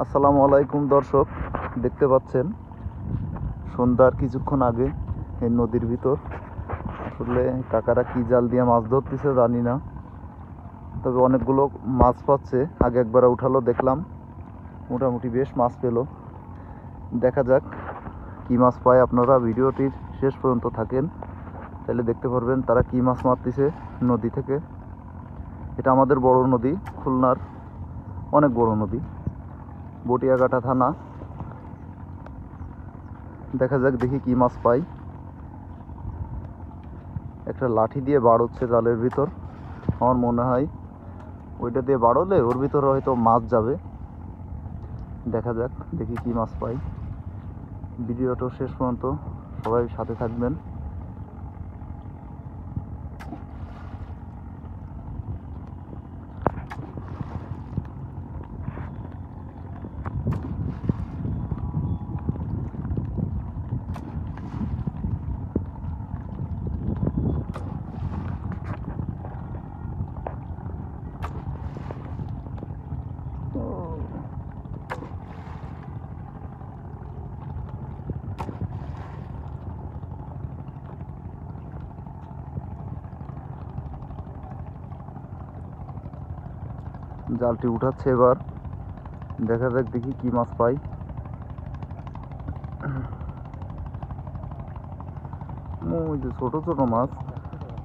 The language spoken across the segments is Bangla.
আসসালামু আলাইকুম দর্শক, দেখতে পাচ্ছেন সন্ধ্যার কিছুক্ষণ আগে এই নদীর ভিতর আসলে কাকারা কি জাল দিয়ে মাছ ধরতেছে জানি না, তবে অনেকগুলো মাছ পাচ্ছে। আগে একবার উঠালো, দেখলাম মোটামুটি বেশ মাছ পেলো। দেখা যাক কি মাছ পায়। আপনারা ভিডিওটির শেষ পর্যন্ত থাকেন, তাহলে দেখতে পারবেন তারা কি মাছ মারতেছে নদী থেকে। এটা আমাদের বড় নদী, খুলনার অনেক বড় নদী, বটিয়াঘাটা থানা। দেখা যাক, দেখি কি মাছ পাই। একটা লাঠি দিয়ে বাড়চ্ছে জালের ভিতর, আমার মনে হয় ওইটা দিয়ে বাড়লে ওর ভিতরে হয়তো মাছ যাবে। দেখা যাক, দেখি কি মাছ পাই। ভিডিওটা শেষ পর্যন্ত সবাই সাথে থাকবেন। জালটি উঠাচ্ছে এবার, দেখা যাক দেখি কি মাছ পাই। ওই যে ছোট ছোট মাছ,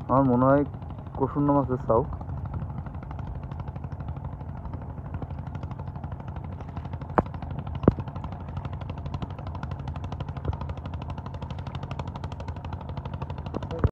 আমার মনে হয় কসুন্না মাছের চাও।